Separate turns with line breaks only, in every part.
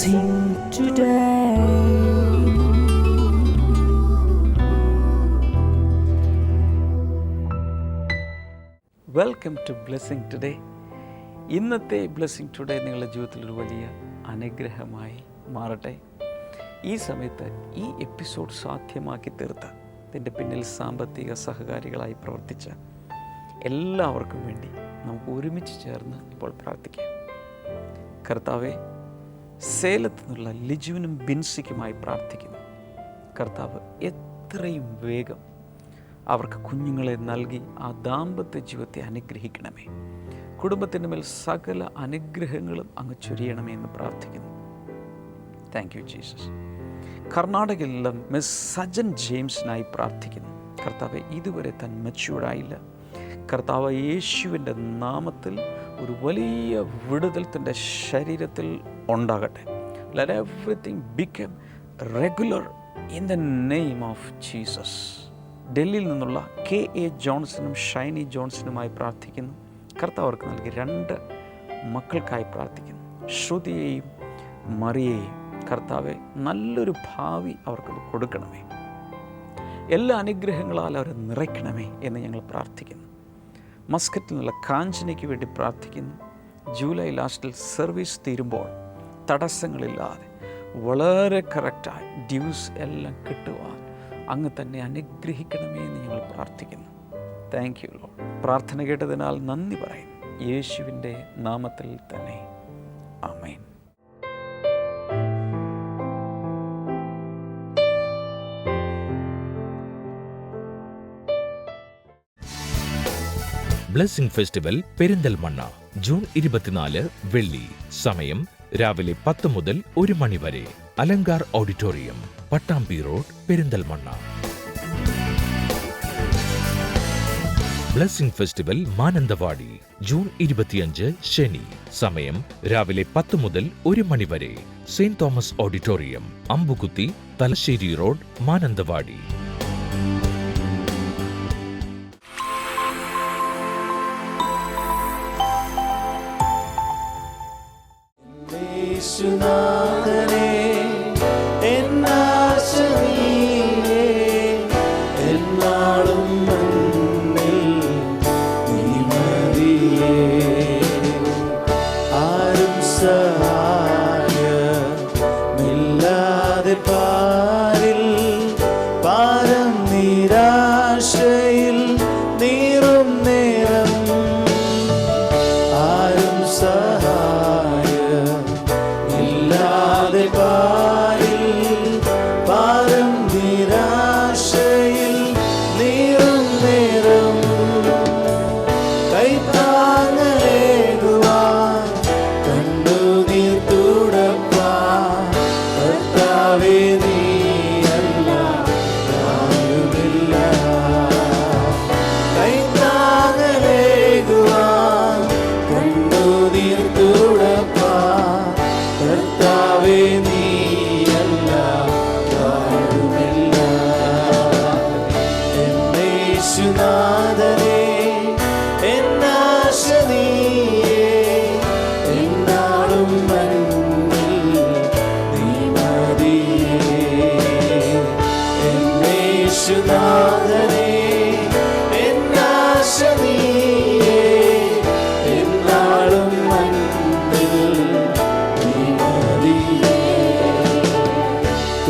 blessing today.
Welcome to blessing today. ഇന്നത്തെ blessing today നിങ്ങളുടെ ജീവിതത്തിലൊരു വലിയ അനുഗ്രഹമായി മാറട്ടെ. ഈ സമയത്ത് ഈ എപ്പിസോഡ് സാധ്യമാക്കി തീർത്ത ഇതിൻ്റെ പിന്നിൽ സാമ്പത്തിക സഹകാരികളായി പ്രവർത്തിച്ച എല്ലാവർക്കും വേണ്ടി നമുക്ക് ഒരുമിച്ച് ചേർന്ന് ഇപ്പോൾ പ്രാർത്ഥിക്കാം. കർത്താവെ, സേലത്ത് നിന്നുള്ള ലിജുവിനും ബിൻസിക്കുമായി പ്രാർത്ഥിക്കുന്നു. കർത്താവ് എത്രയും വേഗം അവർക്ക് കുഞ്ഞുങ്ങളെ നൽകി ആ ദാമ്പത്യ ജീവിതത്തെ അനുഗ്രഹിക്കണമേ. കുടുംബത്തിൻ്റെ മേൽ സകല അനുഗ്രഹങ്ങളും അങ്ങ് ചൊരിയണമേ എന്ന് പ്രാർത്ഥിക്കുന്നു. Thank you Jesus. കർണാടകയിലുള്ള മിസ് സജൻ ജെയിംസിനായി പ്രാർത്ഥിക്കുന്നു. കർത്താവ്, ഇതുവരെ താൻ മെച്യൂർഡായില്ല. കർത്താവ്, യേശുവിൻ്റെ നാമത്തിൽ ഒരു വലിയ വിടുതൽ തൻ്റെ ശരീരത്തിൽ ഉണ്ടാകട്ടെ. Let everything become regular in the name of Jesus. ഡൽഹിയിൽ നിന്നുള്ള KA ജോൺസണും ഷൈനി ജോൺസണുമായി പ്രാർത്ഥിക്കുന്നു. കർത്താവ് അവർക്ക് നൽകി 2 മക്കൾക്കായി പ്രാർത്ഥിക്കുന്നു. ശ്രുതിയെയും മറിയെയും കർത്താവെ, നല്ലൊരു ഭാവി അവർക്ക് കൊടുക്കണമേ. എല്ലാ അനുഗ്രഹങ്ങളാൽ അവരെ നിറയ്ക്കണമേ എന്ന് ഞങ്ങൾ പ്രാർത്ഥിക്കുന്നു. മസ്കറ്റിൽ നിന്നുള്ള കാഞ്ചനയ്ക്ക് വേണ്ടി പ്രാർത്ഥിക്കുന്നു. ജൂലൈ ലാസ്റ്റിൽ സർവീസ് തീരുമ്പോൾ തടസ്സങ്ങളില്ലാതെ വളരെ കറക്റ്റായി ഡ്യൂസ് എല്ലാം കിട്ടുവാൻ അങ്ങ് തന്നെ അനുഗ്രഹിക്കണമേ എന്ന് ഞങ്ങൾ പ്രാർത്ഥിക്കുന്നു. Thank you lord. പ്രാർത്ഥന കേട്ടതിനാൽ നന്ദി പറയുന്നു. യേശുവിൻ്റെ നാമത്തിൽ തന്നെ amen.
Blessing festival Perinthalmanna June 24 വെള്ളി. സമയം രാവിലെ 10 മുതൽ 1 മണി വരെ. Alankar auditorium, Pattambi road, Perinthalmanna. Blessing festival Mananthavady June 25 ശനി. സമയം രാവിലെ 10 മുതൽ 1 മണി വരെ. Saint Thomas auditorium, Ambukuthi, Thalassery road, Mananthavady.
യേശുനാഥനേ, എന്നാശ നീയേ, എന്നാളും മണ്ണിൽ നീ മതിയേ. ആരും സഹായമില്ലാതെ പാരിൽ പാരം നിരാശയിൽ നീറും നേരം. ആരും ഇല്ലാതെ പാരിൽ പാരം നിരാശയിൽ നീറും നേരം. കൈത്താങ്ങലേകുവാൻ കണ്ണുനീർ തുടപ്പാൻ കർത്താവേ നീയല്ല ആരുമില്ല. കൈത്താങ്ങലേകുവാൻ കണ്ണുനീർ തുടപ്പാൻ കർത്താവേ നീയല്ല ആരുമില്ല. എന്റെ യേശുനാഥനേ, എന്നാശ നീയേ, എന്നാളും മണ്ണിൽ നീ മതിയേ. എന്റെ യേശുനാഥനേ, എന്നാശ നീയേ, എന്നാളും മണ്ണിൽ നീ മതിയേ.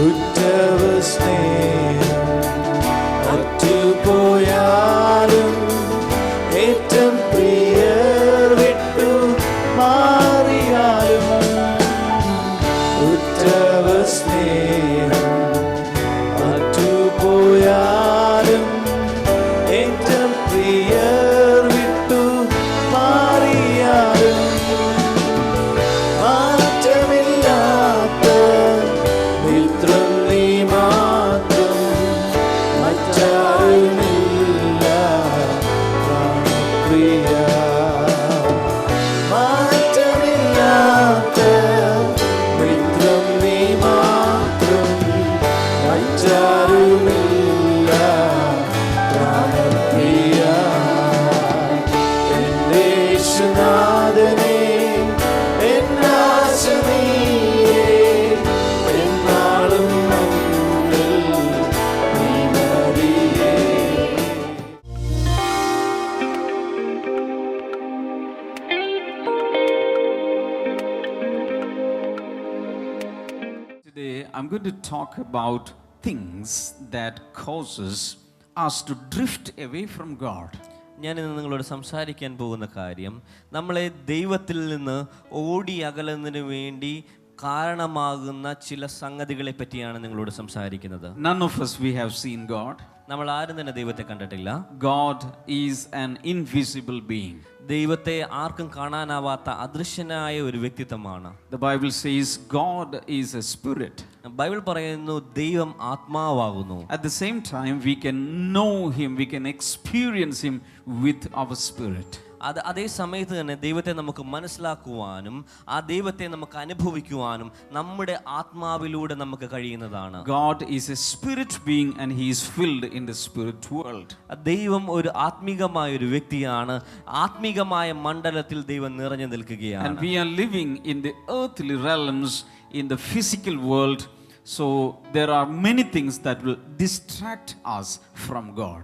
ഉറ്റവ സ്നേഹം അറ്റുപോയാലും ഏറ്റവും പ്രിയർ വിട്ടു മാറിയാലും. ഉറ്റവ സ്നേഹം അറ്റുപോയാലും ഏറ്റവും പ്രിയർ വിട്ടു മാറിയാലും. മാറ്റമില്ലാത്ത മിത്രം നീ മാത്രം, മറ്റാരുമില്ല പ്രാണപ്രിയ. മാറ്റമില്ലാത്ത മിത്രം നീ മാത്രം, മറ്റാരുമില്ല പ്രാണപ്രിയ. എന്റെ യേശുനാഥനേ, എന്നാശ നീയേ, I'm going to talk about things that causes us to drift away from God.
ഞാൻ ഇന്ന് നിങ്ങളോട് സംസാരിക്കാൻ പോകുന്ന കാര്യം നമ്മളെ ദൈവത്തിൽ നിന്ന് ഓടി അകലുന്നതിന് വേണ്ടി കാരണമാകുന്ന ചില സംഗതികളെ പറ്റിയാണ് നിങ്ങളോട് സംസാരിക്കുന്നത്.
None of us we have seen God.
നമ്മൾ ആരും തന്നെ ദൈവത്തെ കണ്ടിട്ടില്ല.
God is an invisible being.
ദൈവത്തെ ആർക്കും കാണാനാവാത്ത അദൃശ്യനായ ഒരു വ്യക്തിത്വമാണ്.
The Bible says God is a spirit.
Bible പറയുന്നു ദൈവം ആത്മാവാകുന്നു.
At the same time we can know him, we can experience him with our spirit.
അതേ സമയത്ത് തന്നെ ദൈവത്തെ നമുക്ക് മനസ്സിലാക്കുവാനും ആ ദൈവത്തെ നമുക്ക് അനുഭവിക്കുവാനും നമ്മുടെ ആത്മാവിലൂടെ നമുക്ക് കഴിയുന്നതാണ്.
God is a spirit being and he is filled in the spirit world.
ദൈവം ഒരു ആത്മീകമായ ഒരു വ്യക്തിയാണ്. ആത്മീകമായ മണ്ഡലത്തിൽ ദൈവം നിറഞ്ഞു നിൽക്കുകയാണ്.
And we are living in the earthly realms, in the physical world, so there are many things that will distract us from God.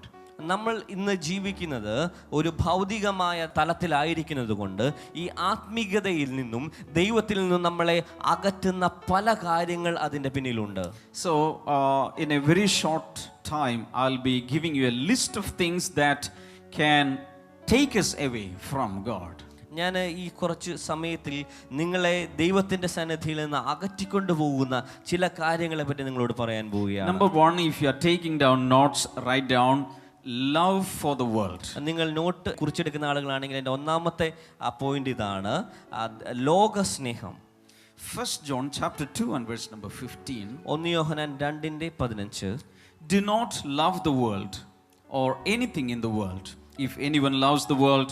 നമ്മൾ ഇന്ന് ജീവിക്കുന്നത് ഒരു ഭൗതികമായ തലത്തിലായിരിക്കുന്നത് കൊണ്ട് ഈ ആത്മീകതയിൽ നിന്നും ദൈവത്തിൽ നിന്നും നമ്മളെ അകറ്റുന്ന പല കാര്യങ്ങൾ അതിൻ്റെ പിന്നിലുണ്ട്.
So in a very short time I'll be giving you a list of things that can take us away from God.
ഞാൻ ഈ കുറച്ച് സമയത്തിൽ നിങ്ങളെ ദൈവത്തിൻ്റെ സന്നിധിയിൽ നിന്ന് അകറ്റിക്കൊണ്ടു പോകുന്ന ചില കാര്യങ്ങളെ പറ്റി നിങ്ങളോട് പറയാൻ പോവുകയാണ്.
Number one, if you are taking down notes, write down love for the world.
നിങ്ങൾ നോട്ട് കുറിച്ചെടുക്കുന്ന ആളുകളാണെങ്കിൽ എൻ്റെ ഒന്നാമത്തെ പോയിന്റ് ഇതാണ്, ലോകസ്നേഹം.
1 John chapter 2 and verse number 15.
1 Yohannan 2:15.
Do not love the world or anything in the world. If anyone loves the world,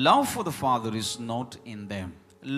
love for the Father is not in them.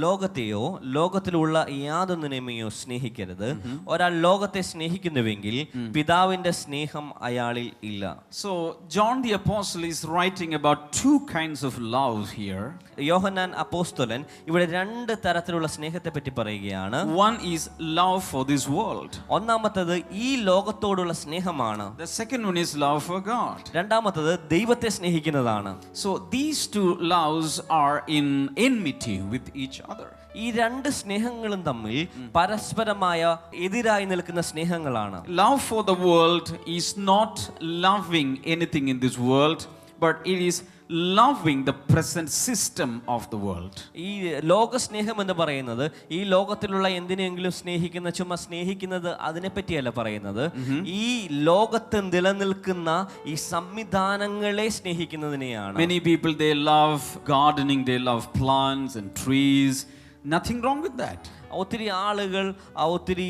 ലോകത്തെയോ ലോകത്തിലുള്ള യാതൊന്നിനെയോ സ്നേഹിക്കരുത്. ഒരാൾ ലോകത്തെ സ്നേഹിക്കുന്നുവെങ്കിൽ പിതാവിന്റെ സ്നേഹം അയാളിൽ ഇല്ല.
So John the apostle is writing about two kinds of love here.
യോഹന്നാൻ അപ്പോസ്തലൻ ഇവിടെ രണ്ട് തരത്തിലുള്ള സ്നേഹത്തെ പറ്റി പറയുകയാണ്.
One is love for this world.
ഒന്നാമത്തേത് ഈ ലോകത്തോടുള്ള സ്നേഹമാണ്.
The second one is love for God.
രണ്ടാമത്തേത് ദൈവത്തെ സ്നേഹിക്കുന്നതാണ്.
So these two loves are in enmity with each other.
ഈ രണ്ട് സ്നേഹങ്ങളും തമ്മിൽ പരസ്പരമായ എതിരായി നിൽക്കുന്ന സ്നേഹങ്ങളാണ്.
Love for the world is not loving anything in this world, but it is loving the present system of the world.
ഈ ലോകസ്നേഹം എന്ന് പറയുന്നത് ഈ ലോകത്തിലുള്ള എന്തിനെങ്കിലും സ്നേഹിക്കുന്ന ചുമ്മാ സ്നേഹിക്കുന്നത് അതിനെപ്പറ്റിയല്ല പറയുന്നത്. ഈ ലോകത്ത് നിലനിൽക്കുന്ന ഈ സംവിധാനങ്ങളെ സ്നേഹിക്കുന്നതിനെയാണ്.
Many people, they love gardening, they love plants and trees. Nothing wrong with that.
ഒത്തിരി ആളുകൾ ഒത്തിരി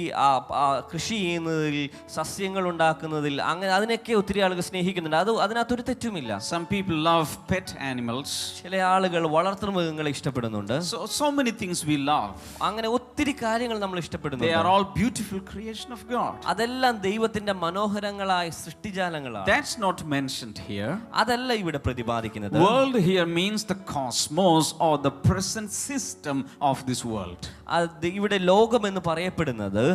കൃഷി ചെയ്യുന്നതിൽ, സസ്യങ്ങൾ ഉണ്ടാക്കുന്നതിൽ, അങ്ങനെ അതിനൊക്കെ ഒത്തിരി ആളുകൾ സ്നേഹിക്കുന്നുണ്ട്. അതിനകത്തൊരു തെറ്റുമില്ല.
Some people love pet animals.
ചില ആളുകൾ വളർത്തുമൃഗങ്ങളെ ഇഷ്ടപ്പെടുന്നുണ്ട്.
So many things we love.
അങ്ങനെ ഒത്തിരി കാര്യങ്ങൾ നമ്മൾ ഇഷ്ടപ്പെടുന്നു.
They are all beautiful creation of God.
അതെല്ലാം ദൈവത്തിന്റെ മനോഹരങ്ങളായ സൃഷ്ടിജാലങ്ങളാണ്.
That's not mentioned here.
അതല്ല ഇവിടെ പ്രതിപാദിക്കുന്നത്.
World here means the cosmos or the present system of this world.
ഇവിടെ ലോകം എന്ന് പറയപ്പെടുന്നത്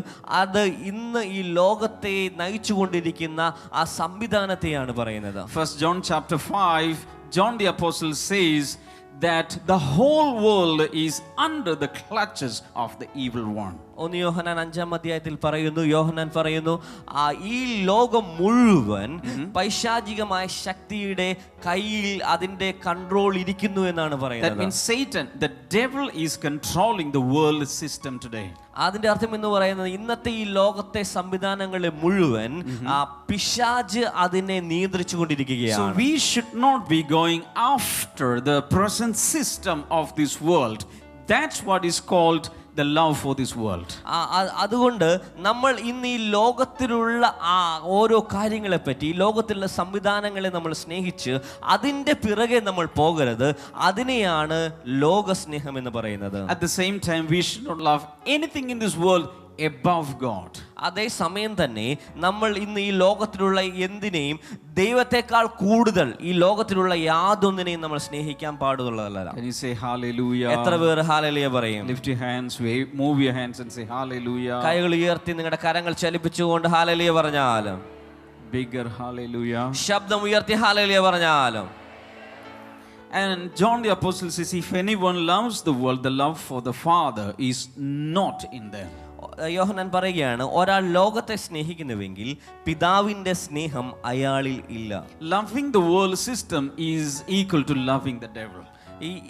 അത് ഇന്ന് ഈ ലോകത്തെ നയിച്ചുകൊണ്ടിരിക്കുന്ന ആ സംവിധാനത്തെയാണ് പറയുന്നത്.
1 John chapter 5, John the apostle says that the whole world is under the clutches of the evil one.
1 യോഹന്നാൻ 5-ാം പറയുന്നു, യോഹന്നാൻ പറയുന്നു, ഈ ലോകം മുഴുവൻ പൈശാചികമായ ശക്തിയുടെ കയ്യിൽ അതിന്റെ കൺട്രോൾ ഇരിക്കുന്നു എന്നാണ് പറയുന്നത്.
That means Satan, the devil, is controlling the world system today.
അതിന്റെ അർത്ഥം എന്ന് പറയുന്നത് ഇന്നത്തെ ഈ ലോകത്തെ സംവിധാനങ്ങളെ മുഴുവൻ പിശാച് അതിനെ നിയന്ത്രിച്ചു കൊണ്ടിരിക്കുകയാണ്.
So we should not be going after the present system of this world. That's what is called the love for this world.
അതുകൊണ്ട് നമ്മൾ ഇന്ന് ഈ ലോകത്തിലുള്ള ഓരോ കാര്യങ്ങളെ പറ്റി, ലോകത്തിലുള്ള സംവിധാനങ്ങളെ നമ്മൾ സ്നേഹിച്ച് അതിൻ്റെ പിറകെ നമ്മൾ പോകരുത്. അതിനെയാണ് ലോകസ്നേഹം എന്ന് പറയുന്നത്.
At the same time, we should not love anything in this world above God.
അതേ സമയം തന്നെ നമ്മൾ ഇന്ന് ഈ ലോകത്തിലുള്ള എന്തിനേയും ദൈവത്തെക്കാൾ കൂടുതൽ ഈ ലോകത്തിലുള്ള യാതൊന്നിനെയും നമ്മൾ സ്നേഹിക്കാൻ പാടുള്ളതല്ല.
Can you say hallelujah?
എത്ര പേർ ഹല്ലേലൂയ പറയും?
Lift your hands, move your hands and say hallelujah.
കൈകൾ ഉയർത്തി നിങ്ങളുടെ കരങ്ങൾ ചലിപ്പിച്ചുകൊണ്ട് ഹല്ലേലൂയ പറഞ്ഞാലും,
bigger hallelujah.
ശബ്ദം ഉയർത്തി ഹല്ലേലൂയ പറഞ്ഞാലും.
And John the apostle says, if anyone loves the world, the love for the Father is not in them.
യോഹന്നാൻ പറയുകയാണ്, ഒരാൾ ലോകത്തെ സ്നേഹിക്കുന്നുവെങ്കിൽ പിതാവിന്റെ സ്നേഹം അയാളിൽ ഇല്ല.
Loving the world system is equal to loving the devil.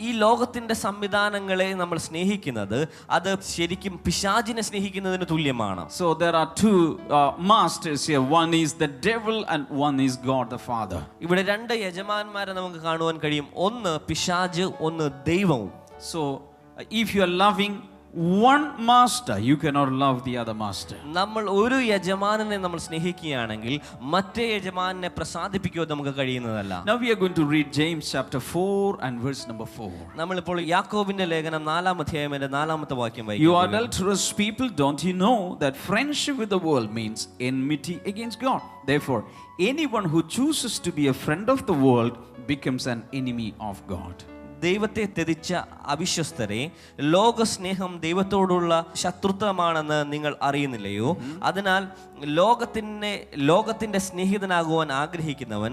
ഈ ലോകത്തിന്റെ സംവിധാനങ്ങളെ നമ്മൾ സ്നേഹിക്കുന്നത് അത് ശരിക്കും പിശാചിനെ സ്നേഹിക്കുന്നതിന് തുല്യമാണ്.
So there are two masters here. One is the devil and one is God the Father.
ഇവിടെ രണ്ട് യജമാന്മാരെ നമുക്ക് കാണുവാൻ കഴിയും. ഒന്ന് പിശാച്, ഒന്ന് ദൈവവും.
So if you are loving one master, you cannot love the other master.
നമ്മൾ ഒരു യജമാനനെ നമ്മൾ സ്നേഹിക്കുകയാണെങ്കിൽ മറ്റേ യജമാനെ പ്രസാദിപ്പിക്കുക നമുക്ക് കഴിയുന്നതല്ല.
Now we are going to read James chapter 4 and verse number 4.
നമ്മളിപ്പോൾ യാക്കോബിന്റെ ലേഖനം 4-ാം അധ്യായത്തിന്റെ 4-ാമത്തെ വാക്യം
You
വായിക്കുന്നു.
adulterous people, don't you know that friendship with the world means enmity against God? Therefore, anyone who chooses to be a friend of the world becomes an enemy of God.
ദൈവത്തെ ത്യജിച്ച അവിശ്വസ്തരെ, ലോകസ്നേഹം ദൈവത്തോടുള്ള ശത്രുത്വമാണെന്ന് നിങ്ങൾ അറിയുന്നില്ലയോ? അതിനാൽ ലോകത്തിന്റെ സ്നേഹിതനാകുവാൻ ആഗ്രഹിക്കുന്നവൻ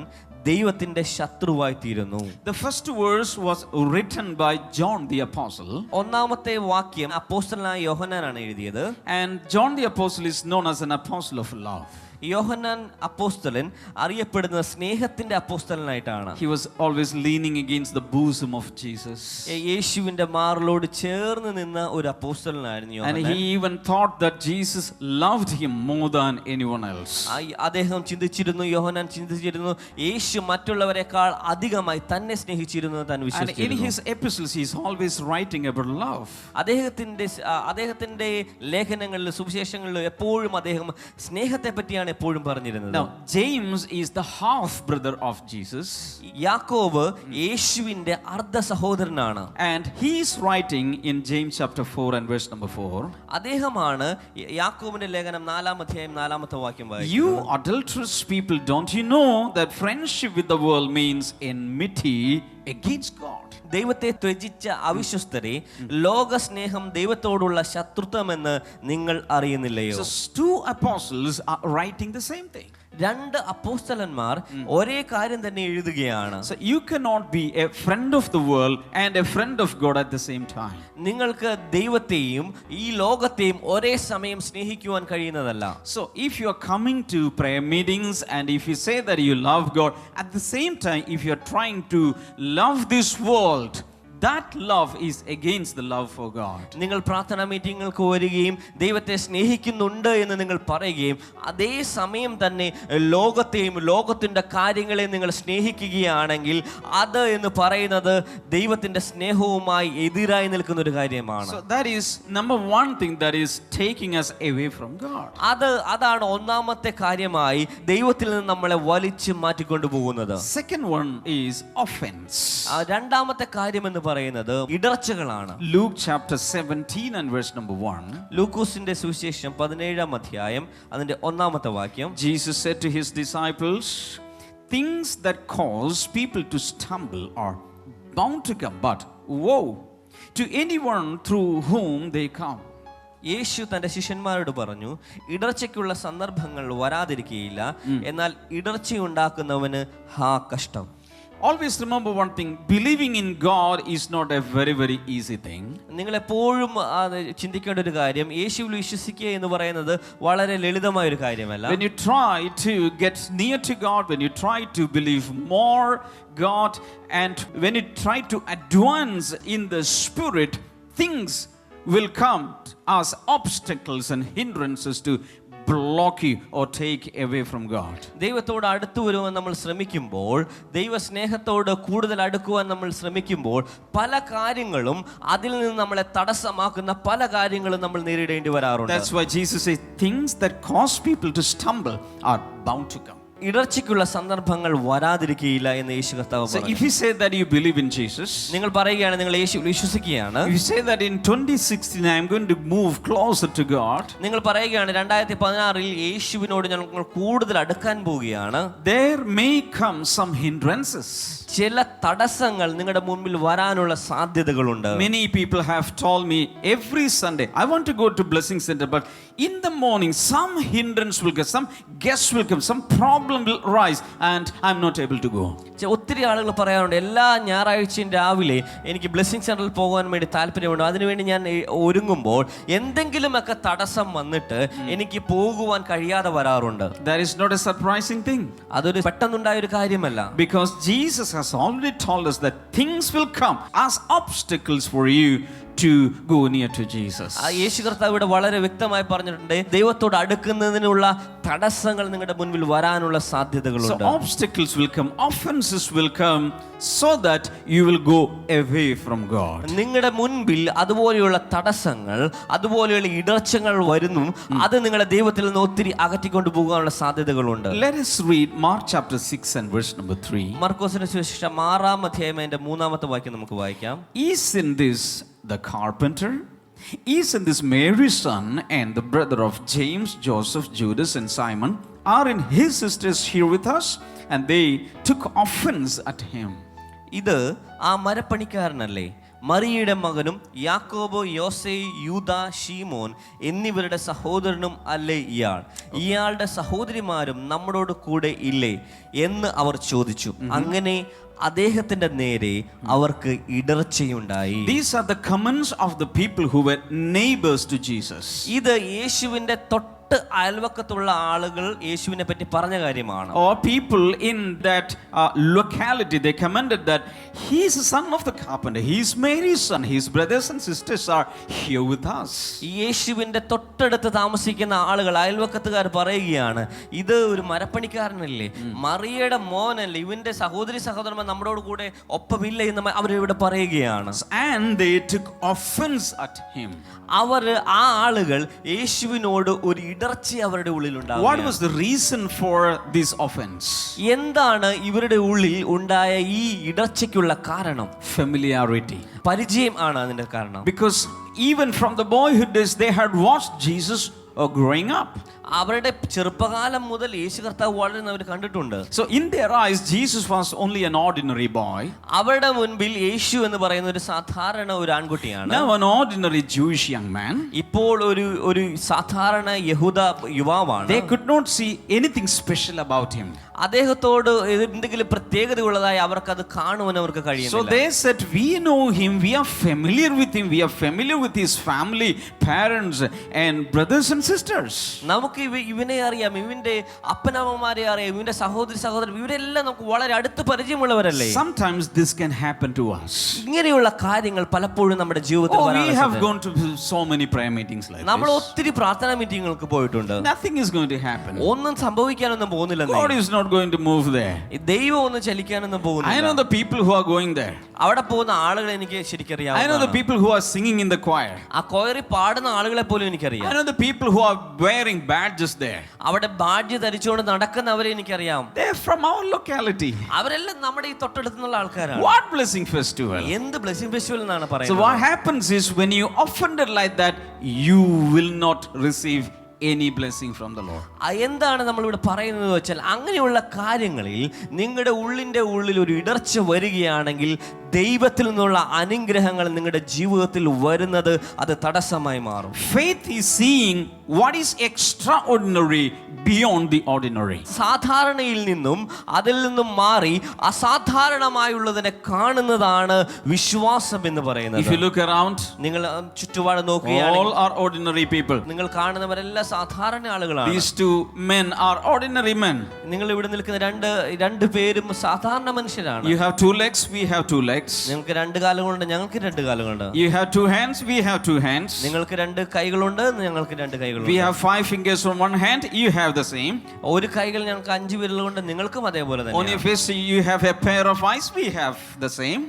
ദൈവത്തിന്റെ ശത്രുവായി തീരുന്നു.
The first verse was written by John the Apostle.
ഒന്നാമത്തെ വാക്യം അപ്പോസ്തലനായ യോഹന്നാനാണ് എഴുതിയത്.
And John the Apostle is known as an apostle of love.
യോഹന്നാൻ അപ്പോസ്തലൻ അറിയപ്പെടുന്ന സ്നേഹത്തിന്റെ അപ്പോസ്തലനായിട്ടാണ്.
He was always leaning against the bosom of Jesus.
യേശുവിന്റെ മാറിലോട് ചേർന്ന് നിന്ന ഒരു അപ്പോസ്തലനായിരുന്നു
And
Yohannan.
he even thought that Jesus loved him more than anyone else.
അദ്ദേഹം യോഹന്നാൻ ചിന്തിച്ചിരുന്നു, യേശു മറ്റുള്ളവരെക്കാൾ അധികമായി തന്നെ സ്നേഹിച്ചിരുന്നു താൻ
And in
വിശ്വസിച്ചിരുന്നു.
his epistles he is always writing about love.
അദ്ദേഹത്തിന്റെ ലേഖനങ്ങളിലും സുവിശേഷങ്ങളിലും എപ്പോഴും അദ്ദേഹം സ്നേഹത്തെ പറ്റിയാണ് എപ്പോഴും പറഞ്ഞിരുന്നത്.
Now James is the half brother of Jesus.
യാക്കോബ് യേശുവിന്റെ അർദ്ധ സഹോദരനാണ്.
And he is writing in James chapter 4 and verse number 4.
അദ്ദേഹമാണ് യാക്കോബിന്റെ ലേഖനം 4-ാം അധ്യായം 4-ാമത്തെ വാക്യം വായിക്കുന്നത്.
You adulterous people, don't you know that friendship with the world means enmity against God?
ദൈവത്തെ ത്യജിച്ച അവിശ്വസ്തരെ, ലോകസ്നേഹം ദൈവത്തോടുള്ള ശത്രുത്വമെന്ന് നിങ്ങൾ അറിയുന്നില്ലയോ?
So two apostles are writing the same thing.
രണ്ട് അപ്പോസ്തലന്മാർ ഒരേ കാര്യം തന്നെ എഴുതുകയാണ്.
So you cannot be a friend of the world and a friend of God at the same time.
നിങ്ങൾക്ക് ദൈവത്തെയും ഈ ലോകത്തെയും ഒരേ സമയം സ്നേഹിക്കുവാൻ കഴിയുന്നതല്ല.
So if you are coming to prayer meetings and if you say that you love God, at the same time if you are trying to love this world, that love is against the love for God.
നിങ്ങൾ പ്രാർത്ഥനാ മീറ്റിങ്ങുകൾക്ക് വരികയും ദൈവത്തെ സ്നേഹിക്കുന്നുണ്ട് എന്ന് നിങ്ങൾ പറയുകയും അതേ സമയം തന്നെ ലോകത്തെയും ലോകത്തിന്റെ കാര്യങ്ങളെയും നിങ്ങൾ സ്നേഹിക്കുകയാണെങ്കിൽ അത് എന്ന് പറയുന്നത് ദൈവത്തിന്റെ സ്നേഹവുമായി എതിരായി നിൽക്കുന്ന ഒരു കാര്യമാണ്.
So that is number one thing that is taking us away from God.
അതാണ് ഒന്നാമത്തെ കാര്യമായി ദൈവത്തിൽ നിന്ന് നമ്മളെ വലിച്ചു മാറ്റിക്കൊണ്ടു പോകുന്നത്.
Second one is offense.
രണ്ടാമത്തെ കാര്യം എന്ന് പറയുന്നത് ഇടർച്ചകളാണ്.
Luke chapter 17 and verse number 1.
ലൂക്കോസിന്റെ സുവിശേഷം 17-ാം അധ്യായം അതിന്റെ 1-ാമത്തെ വാക്യം.
Jesus said to his disciples, things that cause people to stumble are bound to come, but woe to anyone through whom they come.
യേശു തന്റെ ശിഷ്യന്മാരോട് പറഞ്ഞു, ഇടർച്ചയ്ക്കുള്ള സന്ദർഭങ്ങൾ വരാതിരിക്കുകയില്ല, എന്നാൽ ഇടർച്ചയുണ്ടാക്കുന്നവന് ഹാ കഷ്ടം.
Always remember one thing, believing in God is not a very very easy thing.
നിങ്ങൾ എപ്പോഴും ചിന്തിക്കേണ്ട ഒരു കാര്യം, യേശുവിൽ വിശ്വസിക്കുക എന്ന് പറയുന്നത് വളരെ ലളിതമായ ഒരു കാര്യമല്ല.
When you try to get near to God, when you try to believe more God, and when you try to advance in the spirit, things will come as obstacles and hindrances to block you or take away from God.
ദൈവത്തോട് അടുത്തു വരുവാൻ നമ്മൾ ശ്രമിക്കുമ്പോൾ, ദൈവ സ്നേഹത്തോട് കൂടുതൽ അടുക്കുവാൻ നമ്മൾ ശ്രമിക്കുമ്പോൾ പല കാര്യങ്ങളും അതിൽ നിന്ന് നമ്മളെ തടസ്സമാക്കുന്ന പല കാര്യങ്ങളും നമ്മൾ നേരിടേണ്ടി വരാറുണ്ട്.
That's why Jesus says things that cause people to stumble are bound to come.
ഇടർച്ചയ്ക്കുള്ള സന്ദർഭങ്ങൾ വരാതിരിക്കുകയില്ല എന്ന് യേശു കർത്താവ്
So
പറഞ്ഞു.
if you say that you believe in Jesus,
നിങ്ങൾ പറയുകയാണ് നിങ്ങൾ യേശുവിൽ വിശ്വസിക്കുകയാണ്,
if you say that in 2016 I am going to move closer to God,
നിങ്ങൾ പറയുകയാണ് 2016 യേശുവിനോട് ഞങ്ങൾ കൂടുതൽ അടുക്കാൻ പോവുകയാണ്,
there may come some hindrances.
ചില തടസ്സങ്ങൾ നിങ്ങളുടെ മുമ്പിൽ വരാനുള്ള സാധ്യതകളുണ്ട്.
Many people have told me every Sunday, I want to go to Blessing Center, but in the morning some hindrance will come, some guests will come, some problem problem will rise and I'm not able to go.
ഒത്തിരി ആളുകൾ പറയാറുണ്ട്, എല്ലാ ഞായറാഴ്ചയും രാവിലെ എനിക്ക് blessing സെന്ററിൽ പോകാൻ വേണ്ടി താല്പര്യമുണ്ട്, അതിനുവേണ്ടി ഞാൻ ഒരുങ്ങുമ്പോൾ എന്തെങ്കിലുമൊക്കെ തടസ്സം വന്നിട്ട് എനിക്ക് പോകുവാൻ കഴിയാതെ വരാറുണ്ട്.
That is not a surprising thing.
അതൊരു പെട്ടെന്നുണ്ടായ ഒരു കാര്യമല്ല.
Because Jesus has already told us that things will come as obstacles for you to go near to Jesus.
യേശു കർത്താവ് ഇവിടെ വളരെ വ്യക്തമായി പറഞ്ഞിട്ടുണ്ട്, ദൈവത്തോട് അടുക്കുന്നതിനുള്ള തടസ്സങ്ങൾ നിങ്ങളുടെ മുൻപിൽ വരാനുള്ള സാധ്യതകളുണ്ട്.
So obstacles will come, offenses will come, so that you will go away from God.
നിങ്ങളുടെ മുൻപിൽ അതുപോലെയുള്ള തടസ്സങ്ങൾ, അതുപോലെയുള്ള ഇടർച്ചകൾ വരുന്നു, അത് നിങ്ങളുടെ ദൈവത്തിൽ നിന്ന് ഒത്തിരി അകറ്റിക്കൊണ്ട് പോകാനുള്ള സാധ്യതകളുണ്ട്.
Let us read Mark chapter 6 and verse number 3.
മർക്കോസിന്റെ സുവിശേഷം 6-ാം അധ്യായം അതിന്റെ 3-ാമത്തെ വാക്യം നമുക്ക് വായിക്കാം.
Isn't this the carpenter? Isn't this Mary's son and the brother of James, Joseph, Judas and Simon? Aren't his sisters here with us? And they took offense at him.
ഇത് ആ മരപ്പണിക്കാരനല്ലേ, മറിയയുടെ മകനും യാക്കോബ്, യോസേ, യൂദ, ശീമോൻ എന്നിവരുടെ സഹോദരനും അല്ലേ ഇയാൾ? ഇയാളുടെ സഹോദരിമാരും നമ്മളോട് കൂടെ ഇല്ലേ എന്ന് അവർ ചോദിച്ചു. അങ്ങനെ അദ്ദേഹത്തിന്റെ നേരെ അവർക്ക് ഇടർച്ചയുണ്ടായി.
These are the comments of the people who were neighbors to Jesus.
ഇത് യേശുവിന്റെ അയൽവക്കത്തുള്ള ആളുകൾ യേശുവിനെ പറ്റി പറഞ്ഞ കാര്യമാണ്.
Or people in that locality, they commented that he is the son of the carpenter, he is Mary's son, his brothers and sisters are here with us.
യേശുവിന്റെ തൊട്ടടുത്ത് താമസിക്കുന്ന ആളുകൾ, അയൽവക്കത്തുകാർ പറയുകയാണ്, ഇത് ഒരു മരപ്പണിക്കാരനല്ലേ, മറിയയുടെ മോനല്ലേ, ഇവന്റെ സഹോദരന്മാർ നമ്മളോട് കൂടെ ഒപ്പമില്ല എന്ന് അവരിവിടെ പറയുകയാണ്.
And they took offense at him.
അവർ ആ ആളുകൾ യേശുവിനോട് ഒരു ഇടർച്ച അവരുടെ ഉള്ളിൽ ഉണ്ടായി.
What was the reason for this offense?
എന്താണ് ഇവരുടെ ഉള്ളിൽ ഉണ്ടായ ഈ ഇടർച്ചയ്ക്കുള്ള കാരണം?
Familiarity.
പരിചയം ആണ് അതിന്റെ കാരണം.
Because even from the boyhood days they had watched Jesus growing up.
അവരുടെ ചെറുപ്പകാലം മുതൽ യേശു കർത്താവ് വളരുന്ന അവർ കണ്ടിട്ടുണ്ട്.
So in their eyes Jesus was only an ordinary boy.
അവരുടെ മുൻപിൽ യേശു എന്ന് പറയുന്ന ഒരു സാധാരണ ഒരു ആൺകുട്ടിയാണ്.
Now an ordinary Jewish young man.
ഇപ്പോൾ ഒരു സാധാരണ യഹൂദ യുവാവാണ്.
They could not see anything special about him.
അദ്ദേഹത്തോട് എന്തെങ്കിലും പ്രത്യേകത ഉള്ളതായി അവർക്ക് അത് കാണുവാൻ അവർക്ക് കഴിയുന്നില്ല.
So they said, we know him, we are familiar with him, we are familiar with his family, parents and brothers and sisters.
നമുക്ക് ഇവനെ അറിയാം, ഇവന്റെ അപ്പനമ്മമാരെ അറിയാം, ഇവന്റെ സഹോദരൻ, ഇവരെല്ലാം നമുക്ക് വളരെ അടുത്ത് പരിചയമുള്ളവരല്ലേ.
Sometimes this can happen to us.
ഇങ്ങനെയുള്ള കാര്യങ്ങൾ പലപ്പോഴും നമ്മുടെ ജീവിതത്തിൽ
we have gone to so many prayer meetings like this.
നമ്മൾ ഒത്തിരി പ്രാർത്ഥനാ മീറ്റിങ്ങുകൾക്ക് പോയിട്ടുണ്ട്.
Nothing is going to happen.
ഒന്നും സംഭവിക്കാനൊന്നും പോകുന്നില്ല.
God is not going to move there.
ദൈവം ഒന്നും ചലിക്കാനൊന്നും പോകുന്നില്ല.
I know the people who are going there.
അവിടെ പോകുന്ന ആളുകളെ എനിക്ക് ശരിക്കറിയാം.
I know the people who are singing in the choir.
ആ കൊയറി പാടുന്ന ആളുകളെ പോലും എനിക്കറിയാം.
I know the people who are wearing badges there.
അവിടെ ബാഡ്ജ് ധരിച്ചുകൊണ്ട് നടക്കുന്നവരെ എനിക്കറിയാം.
They are from our locality.
അവരെല്ലാം നമ്മുടെ ഈ തൊട്ടടുത്തുള്ള ആൾക്കാരാണ്.
What blessing festival?
എന്ത് ബ്ലെസ്സിംഗ് ഫെസ്റ്റിവൽ എന്നാണ്
So
പറയുന്നത്.
what happens is when you offended like that, you will not receive any blessing from the Lord.
എന്താണ് നമ്മളിവിടെ പറയുന്നത് വെച്ചാൽ, അങ്ങനെയുള്ള കാര്യങ്ങളിൽ നിങ്ങളുടെ ഉള്ളിൽ ഒരു ഇടർച്ച വരികയാണെങ്കിൽ ദൈവത്തിൽ നിന്നുള്ള അനുഗ്രഹങ്ങൾ നിങ്ങളുടെ ജീവിതത്തിൽ വരുന്നത് അത് തടസ്സമായി മാറും.
Faith is seeing what is extraordinary beyond the ordinary.
സാധാരണയിൽ നിന്നും അതിൽ നിന്നും മാറി അസാധാരണമായുള്ളതിനെ കാണുന്നതാണ് വിശ്വാസം എന്ന് പറയുന്നത്.
If you look around,
നിങ്ങൾ ചുറ്റുപാട് നോക്കുകയാണെങ്കിൽ
all are ordinary people.
നിങ്ങൾ കാണുന്നവരെല്ലാം സാധാരണ ആളുകളാണ്.
These two men are ordinary men.
നിങ്ങൾ ഇവിടെ നിൽക്കുന്ന രണ്ട് പേരും സാധാരണ മനുഷ്യരാണ്.
You have two legs, we have two legs.
നിങ്ങൾക്ക് രണ്ട് കാലുകളുണ്ട്, ഞങ്ങൾക്ക് രണ്ട് കാലുകളുണ്ട്.
You have two hands, we have two hands.
നിങ്ങൾക്ക് രണ്ട് കൈകളുണ്ട്, ഞങ്ങൾക്ക് രണ്ട് കൈകളുണ്ട്.
We have 5 fingers on one hand, you have the same.
ഒരു കൈകൾ ഞങ്ങൾക്ക് 5 വിരലുകൊണ്ട്, നിങ്ങൾക്കും അതേപോലെ തന്നെ.
On your face you have a pair of eyes, we have the same.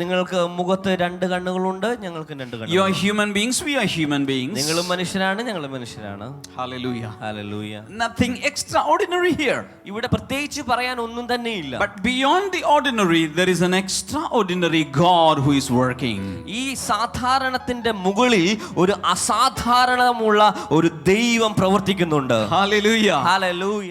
നിങ്ങൾക്ക് മുഖത്ത് 2 കണ്ണുകളുണ്ട്, ഞങ്ങൾക്ക് 2 കണ്ണുകൾ.
You are human beings, we are human beings.
നിങ്ങളും മനുഷ്യരാണ്, ഞങ്ങളും മനുഷ്യരാണ്.
Hallelujah.
Hallelujah.
Nothing extraordinary here.
ഇവിടെ പ്രത്യേകിച്ച് പറയാൻ ഒന്നും തന്നെ ഇല്ല.
But beyond the ordinary there is an extraordinary God who is working.
ഈ സാധാരണത്തിന്റെ മുകളിൽ ഒരു അസാധാരണമുള്ള ഒരു ദൈവം പ്രവർത്തിക്കുന്നുണ്ട്.
Hallelujah.
Hallelujah.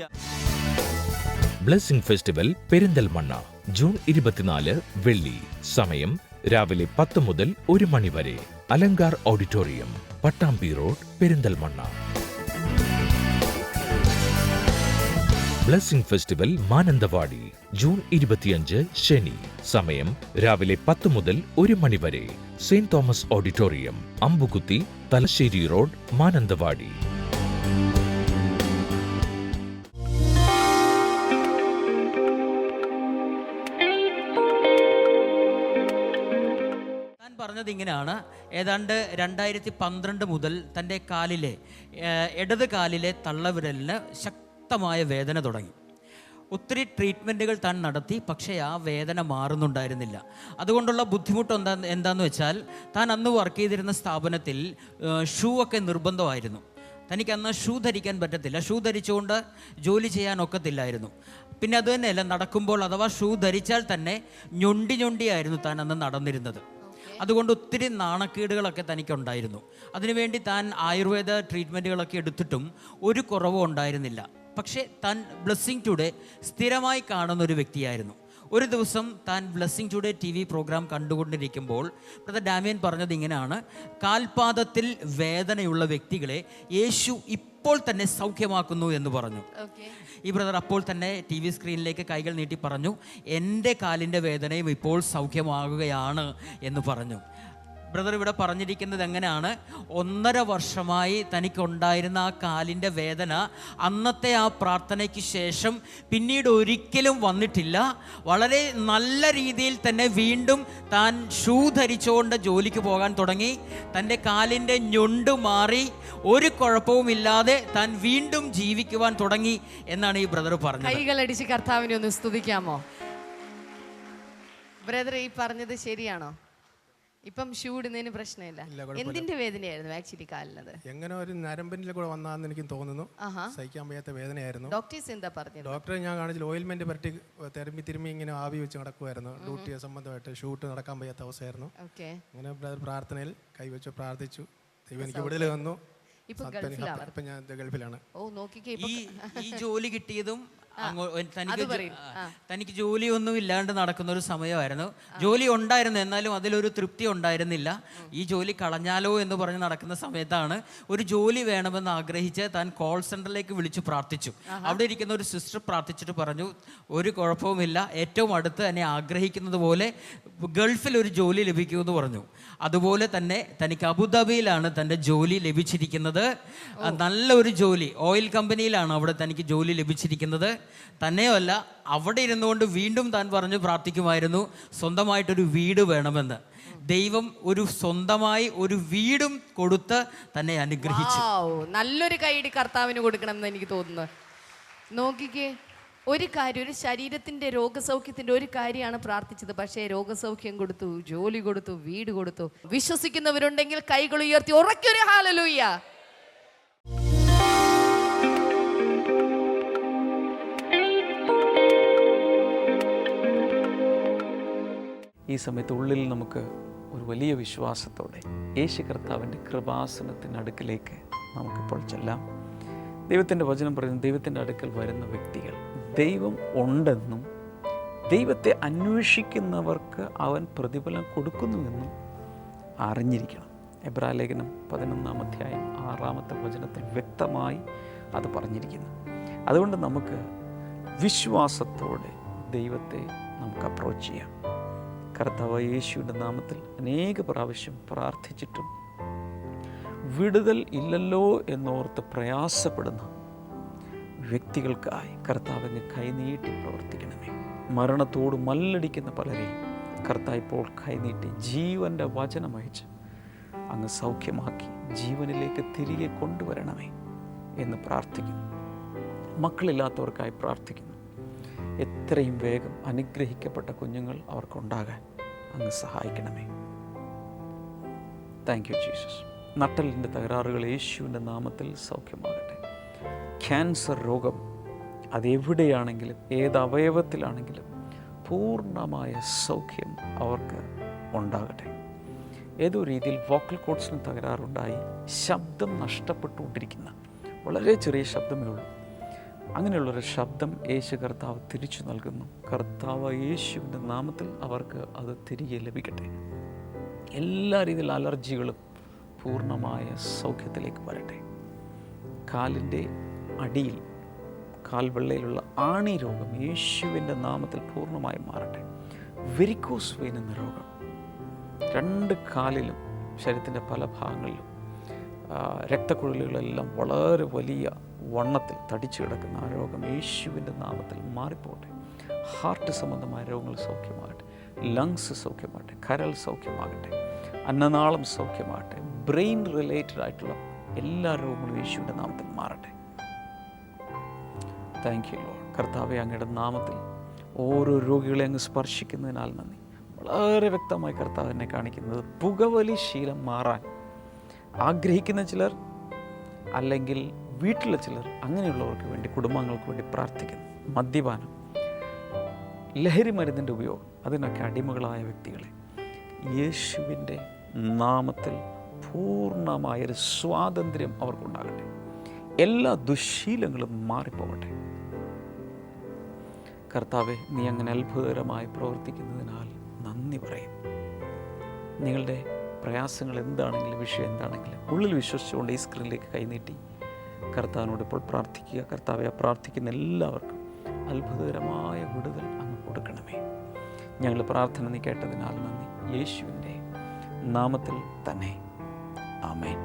Blessing festival Perinthalmanna June 24 വെള്ളി. സമയം രാവിലെ 10 മുതൽ 1 മണി വരെ. Alankar auditorium, Pattambi road, Perinthalmanna. Blessing festival Mananthavady June 25 ശനി. സമയം രാവിലെ 10 മുതൽ 1 മണി വരെ. Saint Thomas auditorium, Ambukuthi, Thalassery road, Mananthavady.
പറഞ്ഞത് ഇങ്ങനെയാണ്. ഏതാണ്ട് 2012 മുതൽ തൻ്റെ കാലിലെ ഇടത് കാലിലെ തള്ളവിരലിന് ശക്തമായ വേദന തുടങ്ങി. ഒത്തിരി ട്രീറ്റ്മെൻറ്റുകൾ താൻ നടത്തി, പക്ഷേ ആ വേദന മാറുന്നുണ്ടായിരുന്നില്ല. അതുകൊണ്ടുള്ള ബുദ്ധിമുട്ട് എന്താണെന്ന് വെച്ചാൽ, താൻ അന്ന് വർക്ക് ചെയ്തിരുന്ന സ്ഥാപനത്തിൽ ഷൂ ഒക്കെ നിർബന്ധമായിരുന്നു. തനിക്കന്ന് ഷൂ ധരിക്കാൻ പറ്റത്തില്ല. ഷൂ ധരിച്ചുകൊണ്ട് ജോലി ചെയ്യാൻ ഒക്കത്തില്ലായിരുന്നു. പിന്നെ അത് തന്നെയല്ല, നടക്കുമ്പോൾ അഥവാ ഷൂ ധരിച്ചാൽ തന്നെ ഞൊണ്ടിയായിരുന്നു താൻ അന്ന് നടന്നിരുന്നത്. അതുകൊണ്ട് ഒത്തിരി നാണക്കേടുകളൊക്കെ തനിക്കുണ്ടായിരുന്നു. അതിനുവേണ്ടി താൻ ആയുർവേദ ട്രീറ്റ്മെൻറ്റുകളൊക്കെ എടുത്തിട്ടും ഒരു കുറവും ഉണ്ടായിരുന്നില്ല. പക്ഷേ താൻ ബ്ലെസ്സിംഗ് ടുഡേ സ്ഥിരമായി കാണുന്നൊരു വ്യക്തിയായിരുന്നു. ഒരു ദിവസം താൻ ബ്ലെസ്സിംഗ് ടുഡേ TV പ്രോഗ്രാം കണ്ടുകൊണ്ടിരിക്കുമ്പോൾ ബ്രദർ ഡാമിയൻ പറഞ്ഞത് ഇങ്ങനെയാണ്: കാൽപാദത്തിൽ വേദനയുള്ള വ്യക്തികളെ യേശു ഇപ്പോൾ തന്നെ സൗഖ്യമാക്കുന്നു എന്ന് പറഞ്ഞു. ഈ ബ്രദർ അപ്പോൾ തന്നെ TV സ്ക്രീനിലേക്ക് കൈകൾ നീട്ടി പറഞ്ഞു, എൻ്റെ കാലിൻ്റെ വേദനയും ഇപ്പോൾ സൗഖ്യമാകുകയാണ് എന്ന് പറഞ്ഞു. ബ്രദർ ഇവിടെ പറഞ്ഞിരിക്കുന്നത് എങ്ങനെയാണ്? 1.5 വർഷമായി തനിക്കുണ്ടായിരുന്ന ആ കാലിൻ്റെ വേദന അന്നത്തെ ആ പ്രാർത്ഥനയ്ക്ക് ശേഷം പിന്നീട് ഒരിക്കലും വന്നിട്ടില്ല. വളരെ നല്ല രീതിയിൽ തന്നെ വീണ്ടും താൻ ഷൂ ധരിച്ചുകൊണ്ട് ജോലിക്ക് പോകാൻ തുടങ്ങി. തൻ്റെ കാലിൻ്റെ ഞൊണ്ട് മാറി, ഒരു കുഴപ്പവുമില്ലാതെ താൻ വീണ്ടും ജീവിക്കുവാൻ തുടങ്ങി എന്നാണ് ഈ ബ്രദർ പറഞ്ഞത്.
കൈകളടിച്ച് കർത്താവിനെ ഒന്ന് സ്തുതിക്കാമോ? ബ്രദർ, ഈ പറഞ്ഞത് ശരിയാണോ? ഇപ്പം ഷൂ ഇടുന്നതിന് പ്രശ്നമില്ല. എന്തിന്റെ വേദനയായിരുന്നു ആക്ച്വലി കാലിനത്?
എങ്ങനെ ഒരു നരമ്പിന്റെ കൂടെ വന്നാന്ന് എനിക്ക് തോന്നുന്നു. സഹിക്കാൻ വയ്യാത്ത വേദനയായിരുന്നു.
ഡോക്ടേഴ്സ് എന്താ പറഞ്ഞത്?
ഡോക്ടറെ ഞാൻ കാണിച്ചില്ല. ഓയിൽമെന്റ് പരട്ടി തിരുമ്മി ഇങ്ങനെ ആവി വെച്ച് നടക്കുമായിരുന്നു. ഡ്യൂട്ടി സംബന്ധമായിട്ട് ഷൂട്ട് നടക്കാൻ വയ്യാത്ത അവസ്ഥയായിരുന്നു. അങ്ങനെ പ്രാർത്ഥനയിൽ കൈവച്ച് പ്രാർത്ഥിച്ചു. ദൈവം എനിക്ക് വിടുതൽ വന്നു. ഇപ്പൊ ഞാൻ ഗൾഫിലാണ്.
ഈ ജോലി കിട്ടിയതും തനിക്ക് ജോലിയൊന്നും ഇല്ലാണ്ട് നടക്കുന്ന ഒരു സമയമായിരുന്നു. ജോലി ഉണ്ടായിരുന്നു, എന്നാലും അതിലൊരു തൃപ്തി ഉണ്ടായിരുന്നില്ല. ഈ ജോലി കളഞ്ഞാലോ എന്ന് പറഞ്ഞ് നടക്കുന്ന സമയത്താണ് ഒരു ജോലി വേണമെന്ന് ആഗ്രഹിച്ച് താൻ കോൾ സെന്ററിലേക്ക് വിളിച്ചു പ്രാർത്ഥിച്ചു. അവിടെ ഇരിക്കുന്ന ഒരു സിസ്റ്റർ പ്രാർത്ഥിച്ചിട്ട് പറഞ്ഞു, ഒരു കുഴപ്പവുമില്ല, ഏറ്റവും അടുത്ത് എന്നെ ആഗ്രഹിക്കുന്നത് പോലെ ഗൾഫിൽ ഒരു ജോലി ലഭിക്കുമെന്ന് പറഞ്ഞു. അതുപോലെ തന്നെ തനിക്ക് അബുദാബിയിലാണ് തൻ്റെ ജോലി ലഭിച്ചിരിക്കുന്നത്. നല്ലൊരു ജോലി, ഓയിൽ കമ്പനിയിലാണ് അവിടെ തനിക്ക് ജോലി ലഭിച്ചിരിക്കുന്നത്. തന്നെയല്ല, അവിടെ ഇരുന്നുകൊണ്ട് വീണ്ടും താൻ പറഞ്ഞു പ്രാർത്ഥിക്കുമായിരുന്നു, സ്വന്തമായിട്ടൊരു വീട് വേണമെന്ന്. ദൈവം സ്വന്തമായി ഒരു വീടും കൊടുത്ത് തന്നെ അനുഗ്രഹിച്ചു.
നല്ലൊരു കൈയടി കർത്താവിന് കൊടുക്കണം എന്ന് എനിക്ക് തോന്നുന്നു. നോക്കിക്കേ, ഒരു കാര്യം, ഒരു ശരീരത്തിന്റെ രോഗസൗഖ്യത്തിന്റെ ഒരു കാര്യമാണ് പ്രാർത്ഥിച്ചത്. പക്ഷേ രോഗസൗഖ്യം കൊടുത്തു, ജോലി കൊടുത്തു, വീട് കൊടുത്തു. വിശ്വസിക്കുന്നവരുണ്ടെങ്കിൽ കൈകൾ ഉയർത്തി ഉറക്കൊരു ഹല്ലേലൂയ.
ഈ സമയത്ത് ഉള്ളിൽ നമുക്ക് ഒരു വലിയ വിശ്വാസത്തോടെ യേശു കർത്താവിൻ്റെ കൃപാസനത്തിനടുക്കിലേക്ക് നമുക്കിപ്പോൾ ചെല്ലാം. ദൈവത്തിൻ്റെ വചനം പറയുന്നു, ദൈവത്തിൻ്റെ അടുക്കൽ വരുന്ന വ്യക്തികൾ ദൈവം ഉണ്ടെന്നും ദൈവത്തെ അന്വേഷിക്കുന്നവർക്ക് അവൻ പ്രതിഫലം കൊടുക്കുന്നുവെന്നും അറിഞ്ഞിരിക്കണം. എബ്രായലേഖനം 11-ാം അധ്യായം 6-ാമത്തെ വചനത്തിൽ വ്യക്തമായി അത് പറഞ്ഞിരിക്കുന്നു. അതുകൊണ്ട് നമുക്ക് വിശ്വാസത്തോടെ ദൈവത്തെ നമുക്ക് അപ്രോച്ച് ചെയ്യാം. കർത്താവ് യേശുവിൻ്റെ നാമത്തിൽ അനേക പ്രാവശ്യം പ്രാർത്ഥിച്ചിട്ടും വിടുതൽ ഇല്ലല്ലോ എന്നോർത്ത് പ്രയാസപ്പെടുന്ന വ്യക്തികൾക്കായി കർത്താവിന് കൈനീട്ടി പ്രവർത്തിക്കണമേ. മരണത്തോട് മല്ലടിക്കുന്ന പലരെയും കർത്താവ് ഇപ്പോൾ കൈനീട്ടി ജീവൻ്റെ വചനമയച്ച് അങ്ങ് സൗഖ്യമാക്കി ജീവനിലേക്ക് തിരികെ കൊണ്ടുവരണമേ എന്ന് പ്രാർത്ഥിക്കുന്നു. മക്കളില്ലാത്തവർക്കായി പ്രാർത്ഥിക്കുന്നു. എത്രയും വേഗം അനുഗ്രഹിക്കപ്പെട്ട കുഞ്ഞുങ്ങൾ അവർക്കുണ്ടാകാൻ അങ്ങ് സഹായിക്കണമേ. Thank you Jesus. നട്ടലിൻ്റെ തകരാറുകൾ യേശുവിൻ്റെ നാമത്തിൽ സൗഖ്യമാകട്ടെ. ക്യാൻസർ രോഗം അതെവിടെയാണെങ്കിലും ഏത് അവയവത്തിലാണെങ്കിലും പൂർണ്ണമായ സൗഖ്യം അവർക്ക് ഉണ്ടാകട്ടെ. ഏതോ രീതിയിൽ വോക്കൽ കോഡ്സിന് തകരാറുണ്ടായി ശബ്ദം നഷ്ടപ്പെട്ടുകൊണ്ടിരിക്കുന്ന, വളരെ ചെറിയ ശബ്ദമേ ഉള്ളൂ, അങ്ങനെയുള്ളൊരു ശബ്ദം യേശു കർത്താവ് തിരിച്ചു നൽകുന്നു. കർത്താവ് യേശുവിൻ്റെ നാമത്തിൽ അവർക്ക് അത് തിരികെ ലഭിക്കട്ടെ. എല്ലാ രീതിയിലുള്ള അലർജികളും പൂർണ്ണമായ സൗഖ്യത്തിലേക്ക് വരട്ടെ. കാലിൻ്റെ അടിയിൽ കാൽവെള്ളയിലുള്ള ആണി രോഗം യേശുവിൻ്റെ നാമത്തിൽ പൂർണ്ണമായും മാറട്ടെ. വെരിക്കോസ് വെയിൻ എന്ന രോഗം 2 കാലിലും ശരീരത്തിൻ്റെ പല ഭാഗങ്ങളിലും രക്തക്കുഴലുകളെല്ലാം വളരെ വലിയ വണ്ണത്തിൽ തടിച്ചു കിടക്കുന്ന ആ രോഗം യേശുവിൻ്റെ നാമത്തിൽ മാറിപ്പോട്ടെ. ഹാർട്ട് സംബന്ധമായ രോഗങ്ങൾ സൗഖ്യമാകട്ടെ, ലങ്സ് സൗഖ്യമാകട്ടെ, കരൾ സൗഖ്യമാകട്ടെ, അന്നനാളം സൗഖ്യമാകട്ടെ, ബ്രെയിൻ റിലേറ്റഡ് ആയിട്ടുള്ള എല്ലാ രോഗങ്ങളും യേശുവിൻ്റെ നാമത്തിൽ മാറട്ടെ. Thank you Lord. കർത്താവെ, അങ്ങയുടെ നാമത്തിൽ ഓരോ രോഗികളെ അങ്ങ് സ്പർശിക്കുന്നതിനാൽ നന്ദി. വളരെ വ്യക്തമായി കർത്താവ് എന്നെ കാണിക്കുന്നത് പുകവലി ശീലം മാറാൻ ആഗ്രഹിക്കുന്ന ചിലർ, അല്ലെങ്കിൽ വീട്ടിലെ ചിലർ, അങ്ങനെയുള്ളവർക്ക് വേണ്ടി, കുടുംബങ്ങൾക്ക് വേണ്ടി പ്രാർത്ഥിക്കുന്നു. മദ്യപാനം, ലഹരി മരുന്നിൻ്റെ ഉപയോഗം, അതിനൊക്കെ അടിമകളായ വ്യക്തികളെ യേശുവിൻ്റെ നാമത്തിൽ പൂർണ്ണമായൊരു സ്വാതന്ത്ര്യം അവർക്കുണ്ടാകട്ടെ. എല്ലാ ദുശ്ശീലങ്ങളും മാറിപ്പോകട്ടെ. കർത്താവെ, നീ അങ്ങനെ അത്ഭുതകരമായി പ്രവർത്തിക്കുന്നതിനാൽ നന്ദി പറയും. നിങ്ങളുടെ പ്രയാസങ്ങൾ എന്താണെങ്കിലും, വിഷയം എന്താണെങ്കിലും, ഉള്ളിൽ വിശ്വസിച്ചുകൊണ്ട് ഈ സ്ക്രീനിലേക്ക് കൈനീട്ടി കർത്താവിനോട് ഇപ്പോൾ പ്രാർത്ഥിക്കുക. കർത്താവെ, പ്രാർത്ഥിക്കുന്ന എല്ലാവർക്കും അത്ഭുതകരമായ വിടുതൽ അങ്ങ് കൊടുക്കണമേ. ഞങ്ങൾ പ്രാർത്ഥന നീ കേട്ടതിനാൽ നന്ദി. യേശുവിൻ്റെ നാമത്തിൽ തന്നെ ആമേൻ.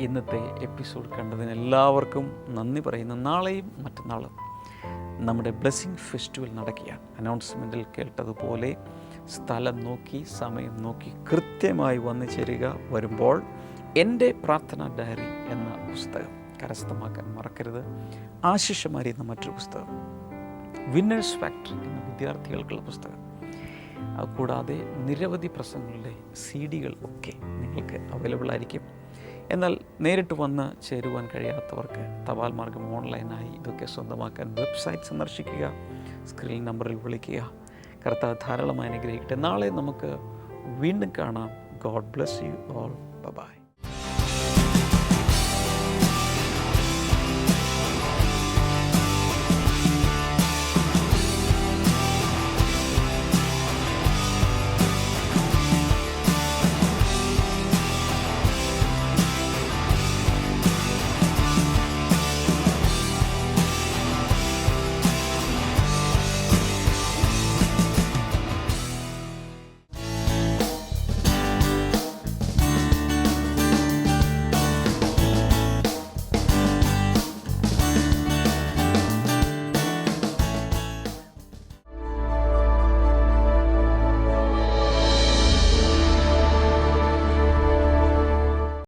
ഇന്നത്തെ എപ്പിസോഡ് കണ്ടതിന് എല്ലാവർക്കും നന്ദി പറയുന്നു. നാളെയും മറ്റന്നാളും നമ്മുടെ ബ്ലെസ്സിങ് ഫെസ്റ്റിവൽ നടക്കുകയാണ്. അനൗൺസ്മെൻറ്റിൽ കേട്ടതുപോലെ സ്ഥലം നോക്കി, സമയം നോക്കി കൃത്യമായി വന്നു ചേരുക. വരുമ്പോൾ എൻ്റെ പ്രാർത്ഥനാ ഡയറി എന്ന പുസ്തകം കരസ്ഥമാക്കാൻ മറക്കരുത്. ആശിഷമാരി എന്ന മറ്റൊരു പുസ്തകം, വിന്നേഴ്സ് ഫാക്ടറി എന്ന വിദ്യാർത്ഥികൾക്കുള്ള പുസ്തകം, കൂടാതെ നിരവധി പ്രസംഗങ്ങളുടെ CD-കൾ ഒക്കെ നിങ്ങൾക്ക് അവൈലബിൾ ആയിരിക്കും. എന്നാൽ നേരിട്ട് വന്ന് ചേരുവാൻ കഴിയാത്തവർക്ക് തപാൽ മാർഗം ഓൺലൈനായി ഇതൊക്കെ സ്വന്തമാക്കാൻ വെബ്സൈറ്റ് സന്ദർശിക്കുക. സ്ക്രീൻ നമ്പറിൽ വിളിക്കുക. കർത്താവ് ധാരാളമായി അനുഗ്രഹിക്കട്ടെ. നാളെ നമുക്ക് വീണ്ടും കാണാം. God bless you all. By.